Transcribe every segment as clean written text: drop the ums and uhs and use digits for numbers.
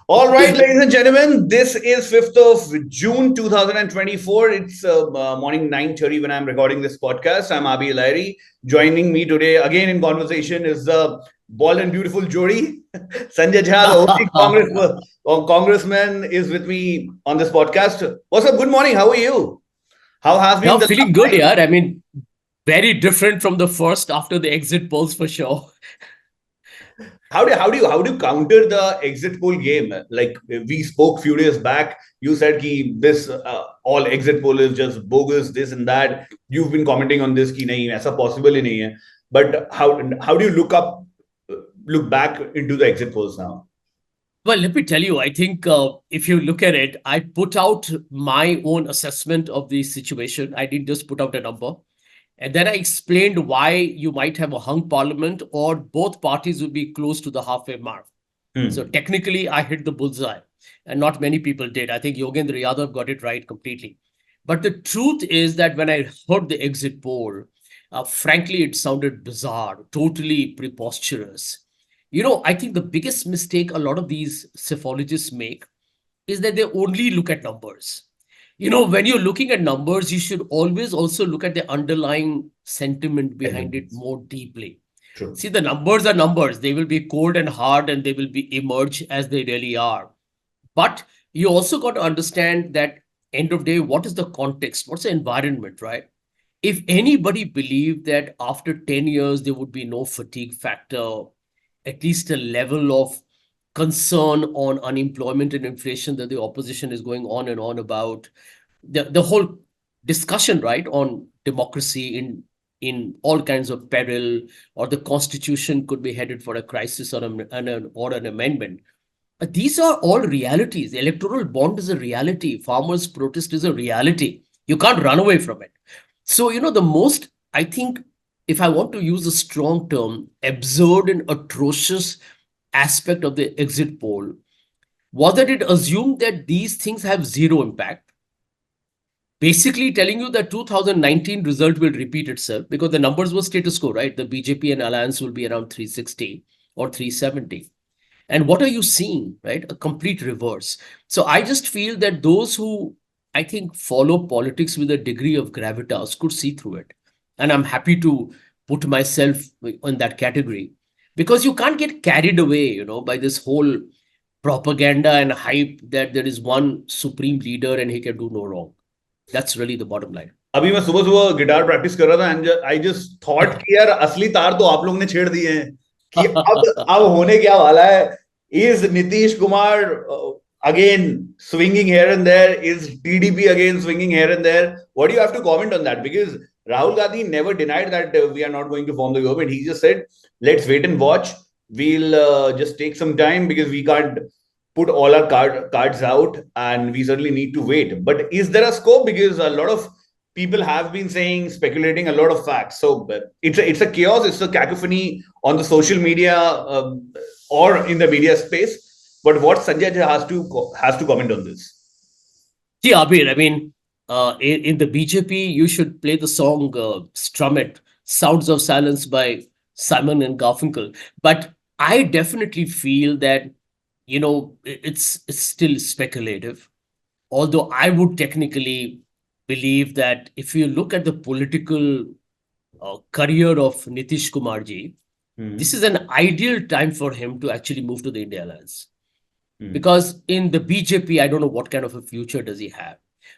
All right, ladies and gentlemen, this is 5th of June 2024. It's morning 9:30 when I'm recording this podcast. I'm Abi Lairi. Joining me today again in conversation is the bald and beautiful Jodi. Sanjay Jha, the OG congressman, is with me on this podcast. What's up? Good morning. How are you? How has been Now the feeling good, yeah. I mean, very different from the first after the exit polls for sure. How do you counter the exit poll game? Like we spoke few days back, you said ki this all exit poll is just bogus, this and that. You've been commenting on this ki nahi aisa possible hi nahi hai. But how do you look back into the exit polls now? Well, let me tell you, I think if you look at it, I put out my own assessment of the situation. I didn't just put out a number. And then I explained why you might have a hung parliament or both parties will be close to the halfway mark. So technically, I hit the bullseye and not many people did. I think Yogendra Yadav got it right completely. But the truth is that when I heard the exit poll, frankly, it sounded bizarre, totally preposterous. I think the biggest mistake a lot of these psephologists make is that they only look at numbers. When you're looking at numbers, you should always also look at the underlying sentiment behind it more deeply. True. See, the numbers are numbers. They will be cold and hard and they will emerge as they really are. But you also got to understand that end of day, what is the context? What's the environment, right? If anybody believed that after 10 years, there would be no fatigue factor, at least a level of concern on unemployment and inflation that the opposition is going on and on about, the whole discussion, right, on democracy in all kinds of peril, or the constitution could be headed for a crisis or an amendment. These are all realities. The electoral bond is a reality. Farmers' protest is a reality. You can't run away from it. So, the most, I think, if I want to use a strong term, absurd and atrocious aspect of the exit poll was that it assumed that these things have zero impact, basically telling you that 2019 result will repeat itself because the numbers were status quo, right? The BJP and alliance will be around 360 or 370. And what are you seeing, right? A complete reverse. So I just feel that those who, I think, follow politics with a degree of gravitas could see through it. And I'm happy to put myself in that category because you can't get carried away, by this whole propaganda and hype that there is one supreme leader and he can do no wrong. That's really the bottom line. अभी मैं सुबह सुबह guitar practice कर रहा था and I just thought कि यार असली तार तो आप लोगों ने छेड़ दिए हैं कि अब होने क्या वाला है. Is Nitish Kumar again swinging here and there? Is TDP again swinging here and there? What do you have to comment on that? Because Rahul Gandhi never denied that we are not going to form the government. He just said, let's wait and watch. We'll just take some time because we can't put all our cards out and we certainly need to wait. But is there a scope? Because a lot of people have been saying, speculating a lot of facts. So it's a chaos. It's a cacophony on the social media or in the media space. But what Sanjay has to comment on this? See, Abir, I mean, in the BJP, you should play the song Strum It, Sounds of Silence by Simon and Garfunkel. But I definitely feel that, it's still speculative. Although I would technically believe that if you look at the political career of Nitish Kumarji, this is an ideal time for him to actually move to the India Alliance. Because in the BJP, I don't know what kind of a future does he have.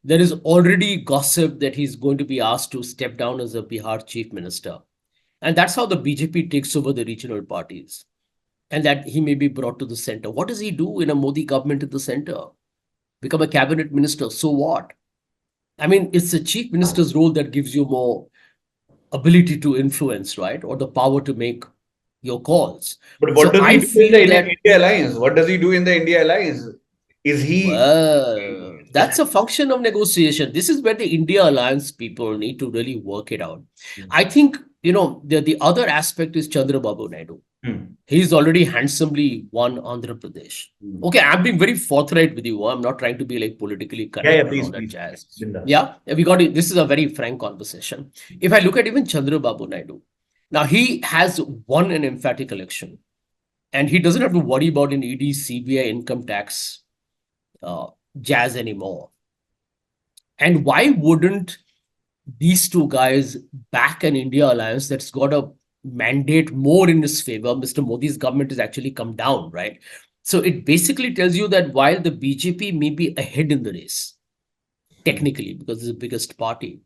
There is already gossip that he's going to be asked to step down as a Bihar chief minister. And that's how the BJP takes over the regional parties. And that he may be brought to the center. What does he do in a Modi government at the center? Become a cabinet minister. So what? I mean, it's the chief minister's role that gives you more ability to influence, right? Or the power to make your calls. But what does he do in the India Alliance? What does he do in the India Alliance? Is he... that's a function of negotiation. This is where the India Alliance people need to really work it out. I think, the other aspect is Chandrababu Naidu. He's already handsomely won Andhra Pradesh. Okay, I'm being very forthright with you. I'm not trying to be like politically correct please, and all that please. jazz. Yeah, we got it. This is a very frank conversation. If I look at even Chandrababu Naidu, now he has won an emphatic election. And he doesn't have to worry about an ED, CBI, income tax jazz anymore. And why wouldn't these two guys back an India alliance that's got a mandate more in his favor? Mr. Modi's government has actually come down, right? So it basically tells you that while the BJP may be ahead in the race, technically, because it's the biggest party,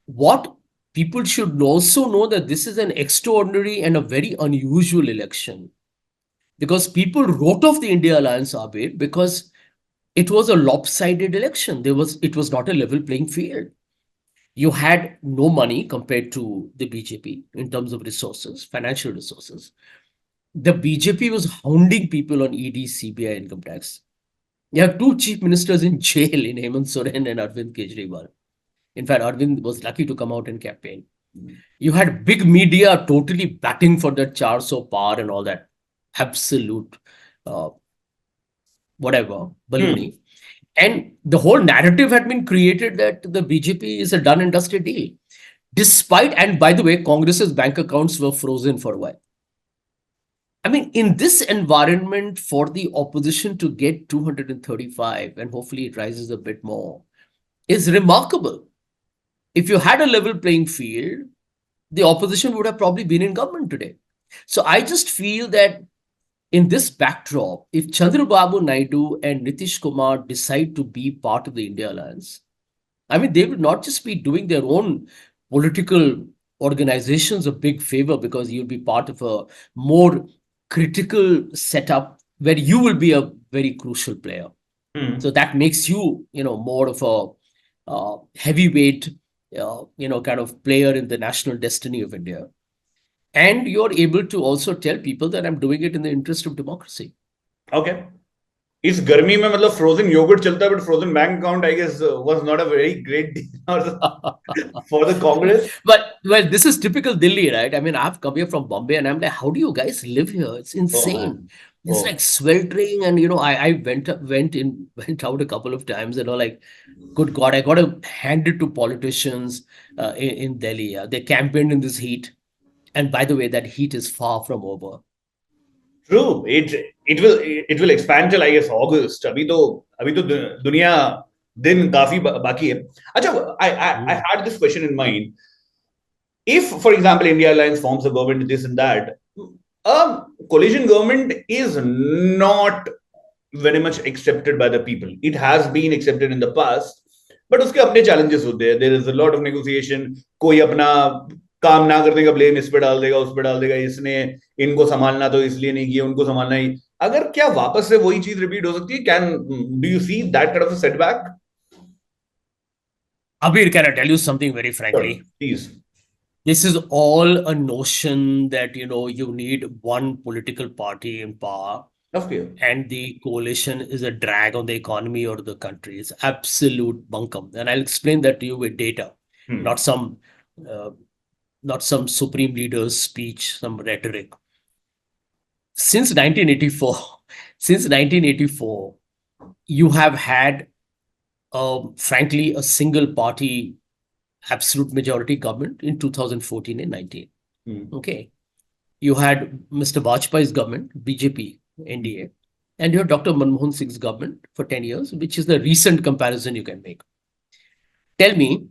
what people should also know that this is an extraordinary and a very unusual election, because people wrote off the India alliance, Abid, because it was a lopsided election. It was not a level playing field. You had no money compared to the BJP in terms of resources, financial resources. The BJP was hounding people on ED, CBI, income tax. You have two chief ministers in jail in Hemant Soren and Arvind Kejriwal. In fact, Arvind was lucky to come out and campaign. You had big media totally batting for that 400 par and all that absolute whatever, baloney. And the whole narrative had been created that the BJP is a done and dusted deal. Despite, and by the way, Congress's bank accounts were frozen for a while. I mean, in this environment, for the opposition to get 235, and hopefully it rises a bit more, is remarkable. If you had a level playing field, the opposition would have probably been in government today. So I just feel that in this backdrop, if Chandrababu Naidu and Nitish Kumar decide to be part of the India alliance, I mean, they will not just be doing their own political organizations a big favor, because you'll be part of a more critical setup where you will be a very crucial player. So that makes you, more of a heavyweight, kind of player in the national destiny of India. And you're able to also tell people that I'm doing it in the interest of democracy. Okay. इस गर्मी में मतलब frozen yogurt चलता है, but frozen bank account, I guess, was not a very great deal for the Congress. But well, this is typical Delhi, right? I mean, I've come here from Bombay, and I'm like, how do you guys live here? It's insane. It's like sweltering, and I went out a couple of times, like, good God, I got to hand it to politicians in Delhi. They campaigned in this heat, and by the way, that heat is far from over. True. It will expand till, I guess, August. अभी तो दुनिया दिन काफी बाकी है. अच्छा, I had this question in mind. If, for example, India Alliance forms a government, this and that, coalition government is not very much accepted by the people. It has been accepted in the past, but उसके अपने challenges होते हैं. There is a lot of negotiation. कोई अपना काम ना करने का ब्लेम इस पे डाल देगा, उस पे डाल देगा, इसने इनको संभालना तो इसलिए नहीं किया, उनको संभालना ही. अगर क्या वापस से वही चीज रिपीट हो सकती है? Do you see that kind of a setback? Abir, can I tell you something very frankly? Sure, please. This is all a notion that, you need one political party in power. Okay. And the coalition is a drag on the economy or the country. It's absolute bunkum. And I'll explain that to you with data, not some supreme leader's speech, some rhetoric. Since 1984, you have had, frankly, a single party absolute majority government in 2014 and 19. Okay. You had Mr. Vajpayee's government, BJP, NDA, and you had Dr. Manmohan Singh's government for 10 years, which is the recent comparison you can make. Tell me,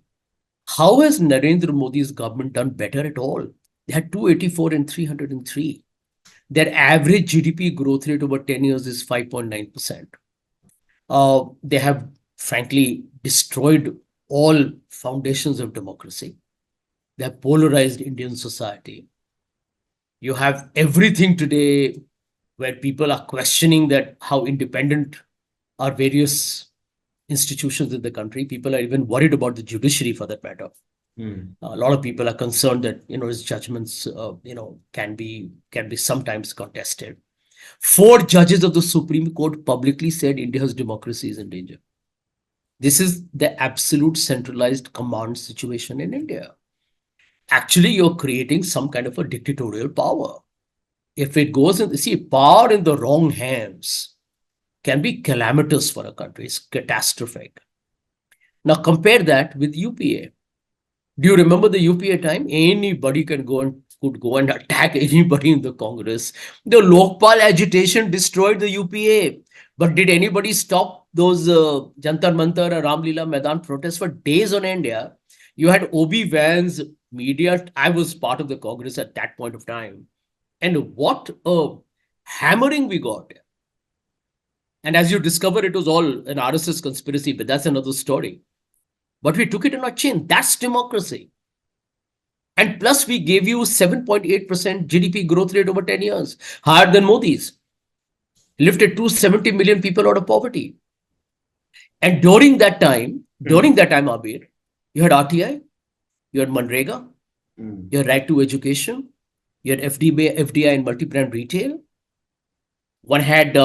how has Narendra Modi's government done better at all? They had 284 and 303. Their average GDP growth rate over 10 years is 5.9%. They have, frankly, destroyed all foundations of democracy. They have polarized Indian society. You have everything today where people are questioning that how independent are various institutions in the country. People are even worried about the judiciary, for that matter. A lot of people are concerned that his judgments can be sometimes contested. 4 judges of the Supreme Court publicly said India's democracy is in danger. This is the absolute centralized command situation in India. Actually, you're creating some kind of a dictatorial power. If it goes in, power in the wrong hands can be calamitous for a country. It's catastrophic. Now compare that with UPA. Do you remember the UPA time? Anybody can go and could go and attack anybody in the Congress. The Lokpal agitation destroyed the UPA. But did anybody stop those Jantar Mantar or Ramlila Maidan protests for days on end? Yeah? You had OB Vans, media. I was part of the Congress at that point of time. And what a hammering we got. And as you discover, it was all an RSS conspiracy, but that's another story. But we took it on our chin. That's democracy. And plus, we gave you 7.8% GDP growth rate over 10 years, higher than Modi's. Lifted 270 million people out of poverty. And during that time, Abir, you had RTI, you had Manrega, you had right to education, you had FDI and multi-brand retail. One had,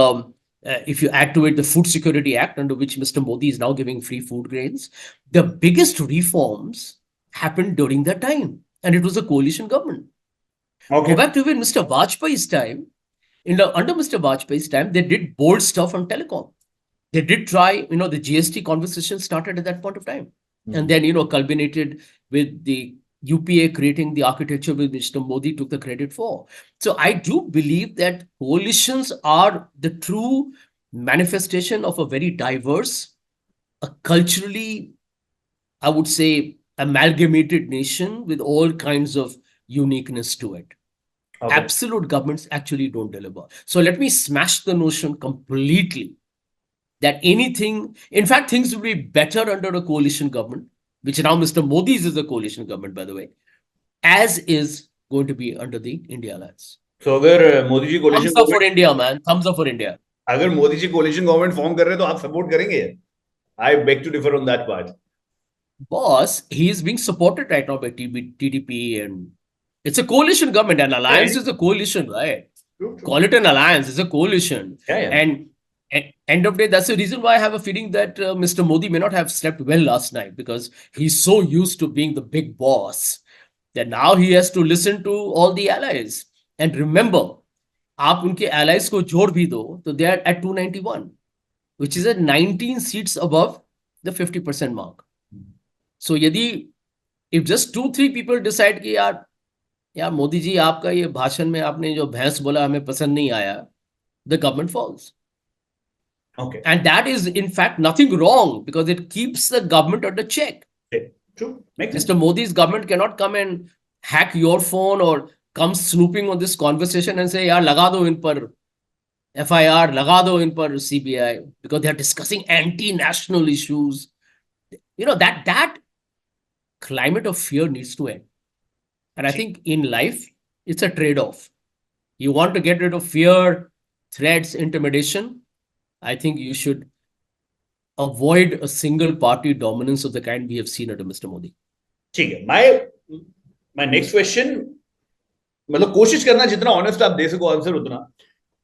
if you add to it, the Food Security Act, under which Mr. Modi is now giving free food grains. The biggest reforms happened during that time. And it was a coalition government. Okay. Go back to even Mr. Vajpayee's time. Under Mr. Vajpayee's time, they did bold stuff on telecom. They did try, the GST conversation started at that point of time. And then, culminated with the UPA creating the architecture which Mr. Modi took the credit for. So I do believe that coalitions are the true manifestation of a very diverse, a culturally, I would say, amalgamated nation with all kinds of uniqueness to it. Okay. Absolute governments actually don't deliver. So let me smash the notion completely that anything, in fact, things will be better under a coalition government, which now Mr. Modi's is a coalition government, by the way, as is going to be under the India Alliance. So अगर Modi ji coalition thumbs up for India, man. Thumbs up for India. अगर Modi ji coalition government form कर रहे हैं तो आप support करेंगे? I beg to differ on that part. Boss, he is being supported right now by TDP, and it's a coalition government. An alliance is a coalition, right? True. Call it an alliance. It's a coalition. And at end of the day, that's the reason why I have a feeling that Mr. Modi may not have slept well last night, because he's so used to being the big boss that now he has to listen to all the allies. And remember, आप उनके allies को जोड़ भी दो, तो they are at 291, which is at 19 seats above the 50% mark. So if just 2-3 people decide कि यार मोदी जी आपका ये भाषण में आपने जो भैंस बोला हमें पसंद नहीं आया, the government falls. Okay. And that is in fact nothing wrong, because it keeps the government under check. Okay. True. Mr. Modi's government cannot come and hack your phone or come snooping on this conversation and say, yaar, laga do in par FIR, laga do in par CBI, because they are discussing anti-national issues. That climate of fear needs to end. And I think in life, it's a trade-off. You want to get rid of fear, threats, intimidation. I think you should avoid a single party dominance of the kind we have seen under Mr. Modi. My next question, मतलब कोशिश करना जितना honest आप दे सको answer उतना.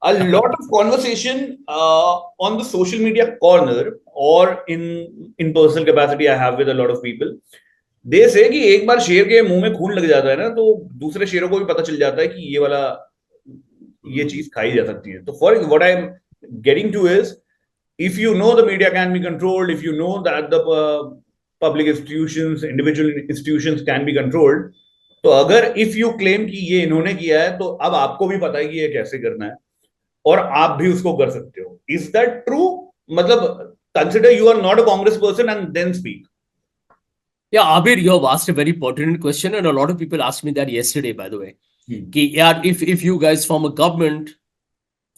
A lot of conversation on the social media corner or in personal capacity I have with a lot of people. They say कि एक बार शेर के मुंह में खून लग जाता है ना, तो दूसरे शेरों को भी पता चल जाता है कि ये चीज खाई जा सकती है. तो for what I'm getting to is, if you know the media can be controlled, if you know that the public institutions, individual institutions can be controlled, तो अगर if you claim कि ये इन्होंने किया है, तो अब आपको भी पता है कि ये कैसे करना है और आप भी उसको कर सकते हो. Is that true? मतलब consider you are not a Congress person and then speak. Yeah, Abir, you have asked a very pertinent question, and a lot of people asked me that yesterday, by the way. If you guys form a government,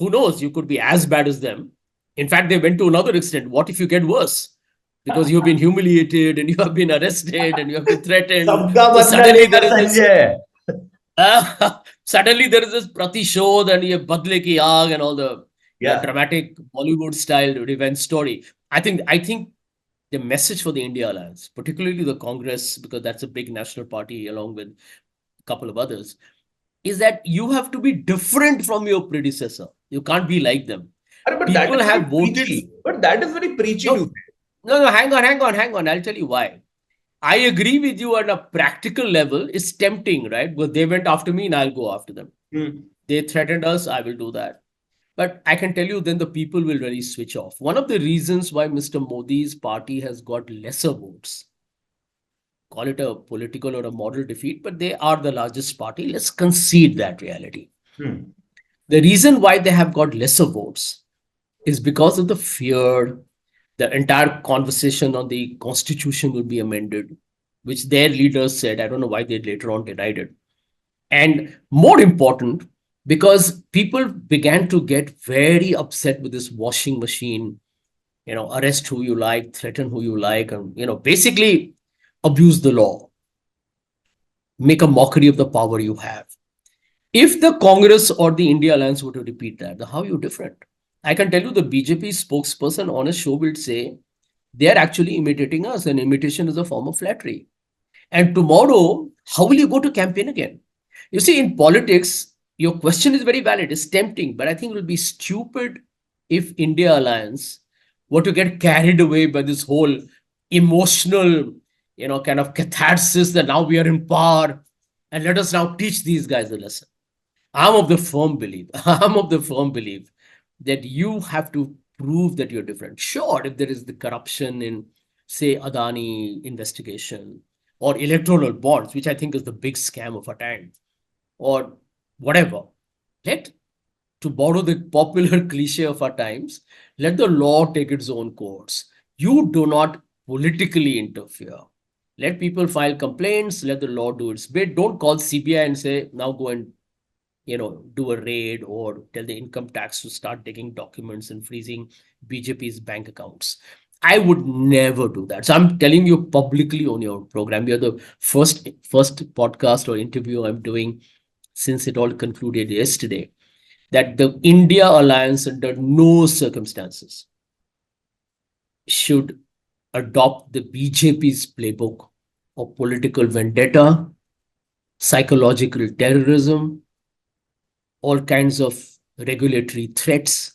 who knows, you could be as bad as them. In fact, they went to another extent. What if you get worse? Because you've been humiliated and you have been arrested and you have been threatened. So suddenly there is this Pratishod and ye Badle Ki Aag and all the dramatic Bollywood style revenge story. I think the message for the India Alliance, particularly the Congress, because that's a big national party along with a couple of others, is that you have to be different from your predecessor. You can't be like them. But people have voted. But that is very preachy. No, hang on. I'll tell you why. I agree with you on a practical level. It's tempting, right? Because they went after me and I'll go after them. They threatened us, I will do that. But I can tell you, then the people will really switch off. One of the reasons why Mr. Modi's party has got lesser votes call it a political or a moral defeat, but they are the largest party. Let's concede that reality. The reason why they have got lesser votes is because of the fear. The entire conversation on the constitution will be amended, which their leaders said. I don't know why they later on denied it. And more important, because people began to get very upset with this washing machine, arrest who you like, threaten who you like, and, basically abuse the law, make a mockery of the power you have. If the Congress or the India Alliance were to repeat that, how are you different? I can tell you the BJP spokesperson on a show will say they are actually imitating us, and imitation is a form of flattery. And tomorrow, how will you go to campaign again? You see, in politics, your question is very valid. It's tempting, but I think it will be stupid if India Alliance were to get carried away by this whole emotional, kind of catharsis that now we are in power and let us now teach these guys a lesson. I'm of the firm belief that you have to prove that you're different. Sure, if there is the corruption in, say, Adani investigation or electoral bonds, which I think is the big scam of our time, or whatever, to borrow the popular cliche of our times, let the law take its own course. You do not politically interfere. Let people file complaints, let the law do its bit. Don't call CBI and say, now go and do a raid, or tell the income tax to start taking documents and freezing BJP's bank accounts. I would never do that. So I'm telling you publicly on your program, you're the first podcast or interview I'm doing since it all concluded yesterday, that the India Alliance under no circumstances should adopt the BJP's playbook of political vendetta, psychological terrorism, all kinds of regulatory threats,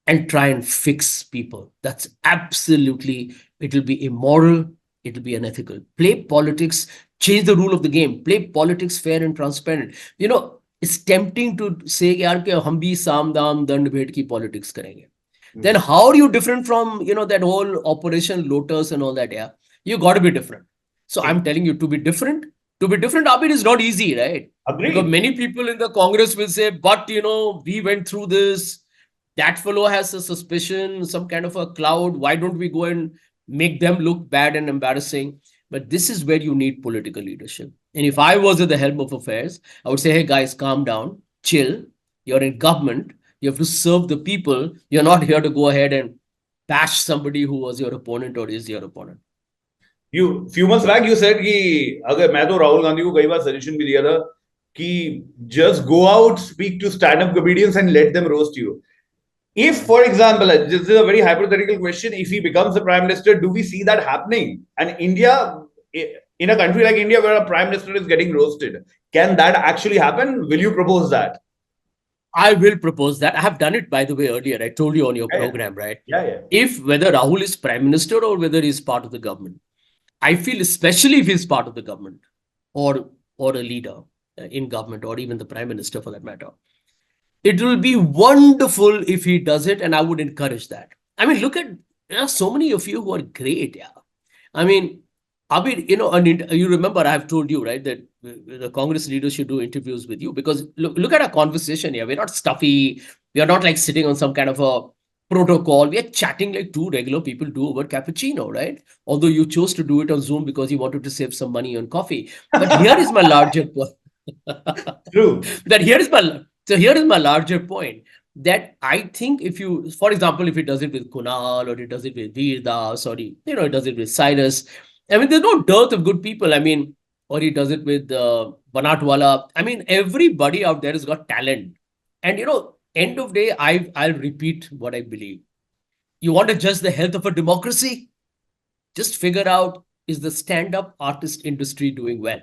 and try and fix people. That's absolutely, it will be immoral, it will be unethical. Play politics, change the rule of the game, play politics fair and transparent. It's tempting to say, yaar, ke hum bhi saam daam dand bhet ki politics karenge. Then how are you different from, that whole Operation Lotus and all that? Yeah, you got to be different. So I'm telling you, to be different, Abid, is not easy, right? Agreed. Because many people in the Congress will say, but, we went through this. That fellow has a suspicion, some kind of a cloud. Why don't we go and make them look bad and embarrassing? But this is where you need political leadership. And if I was at the helm of affairs, I would say, hey, guys, calm down, chill. You're in government. You have to serve the people. You're not here to go ahead and bash somebody who was your opponent or is your opponent. Few months back, you said कि अगर मैं तो राहुल गांधी को कई बार suggestion भी दिया था कि just go out, speak to stand-up comedians and let them roast you. If, for example, this is a very hypothetical question, if he becomes the prime minister, do we see that happening? And India, in a country like India where a prime minister is getting roasted, can that actually happen? Will you propose that? I will propose that. I have done it, by the way, earlier. I told you on your program, right? Yeah. If whether Rahul is prime minister or whether he's part of the government, I feel, especially if he's part of the government or a leader in government, or even the prime minister for that matter, it will be wonderful if he does it, and I would encourage that. I mean, look at, so many of you who are great. Yeah, I mean, Abid, you remember I've told you, right, that the Congress leaders should do interviews with you, because look at our conversation here. We're not stuffy. We are not like sitting on some kind of a protocol. We are chatting like two regular people do over cappuccino, right? Although you chose to do it on Zoom because you wanted to save some money on coffee. But here is my larger point. True. Here is my larger point, that I think if you, for example, if he does it with Kunal, or he does it with Veerdas, or he does it with Cyrus, I mean, there's no dearth of good people. I mean, or he does it with Banatwala. I mean, everybody out there has got talent. And, end of day, I'll repeat what I believe. You want to judge the health of a democracy? Just figure out, is the stand-up artist industry doing well?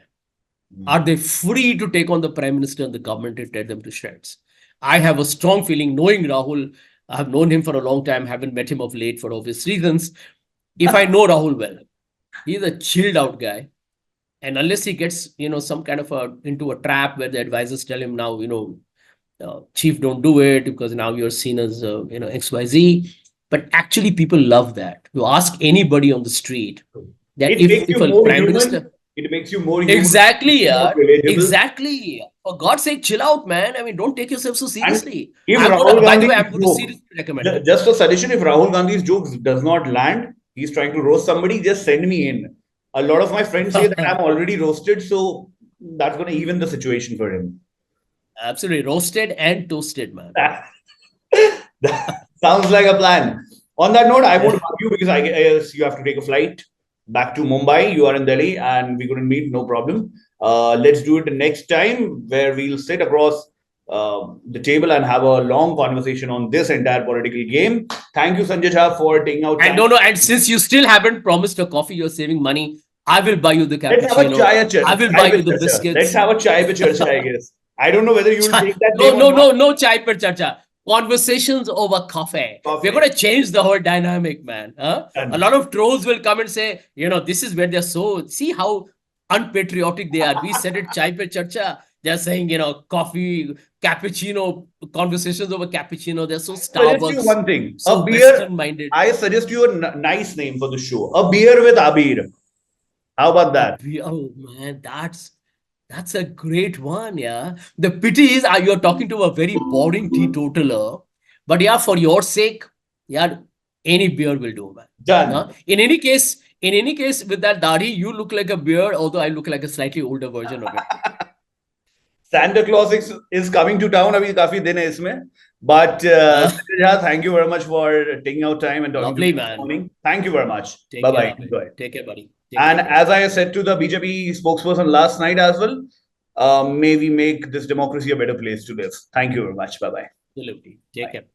Are they free to take on the prime minister and the government and tear them to shreds? I have a strong feeling, knowing Rahul, I have known him for a long time, haven't met him of late for obvious reasons. If I know Rahul well, he's a chilled out guy. And unless he gets, some kind of into a trap where the advisors tell him now, chief, don't do it because now you're seen as, XYZ. But actually, people love that. You ask anybody on the street, that It makes you if a more prime human. minister. It makes you more human. Exactly, More yeah. relatable. Exactly. For God's sake, chill out, man. I mean, don't take yourself so And seriously. if By Rahul the way, Gandhi's I'm going to joke, seriously recommend him. just a suggestion, if Rahul Gandhi's jokes does not land, he's trying to roast somebody, just send me in. A lot of my friends say that I'm already roasted, so that's going to even the situation for him. Absolutely. Roasted and toasted, man. That sounds like a plan. On that note, I won't bug you because I guess you have to take a flight back to Mumbai. You are in Delhi and we couldn't meet, no problem. Let's do it the next time where we'll sit across the table and have a long conversation on this entire political game. Thank you, Sanjay Jha, for taking out time. And no, and since you still haven't promised a coffee, you're saving money. I will buy you the cappuccino. Let's have a chai I will buy you the biscuits. Let's have a chai pe charcha, I guess. I don't know whether you will take that. No chai per charcha. Conversations over coffee. We're going to change the whole dynamic, man. Huh? A lot of trolls will come and say, this is where they're so, see how unpatriotic they are. We said it chai pe charcha. They're saying, coffee, cappuccino, conversations over cappuccino. They're so Starbucks. I suggest you one thing. So a beer. Western-minded. I suggest you a nice name for the show. A beer with Abir. How about that? Oh, man, that's a great one, yeah. The pity is you're talking to a very boring teetotaler. But yeah, for your sake, yeah, any beer will do, man. Done. In any case, with that dadi, you look like a beer, although I look like a slightly older version of it. Santa Claus is coming to town. Abhi kafi din hai isme. But thank you very much for taking out time and talking to me this morning. Thank you very much. Bye-bye. Take care, buddy. And as I said to the BJP spokesperson last night as well, may we make this democracy a better place to live. Thank you very much. Bye-bye. Absolutely. Take care.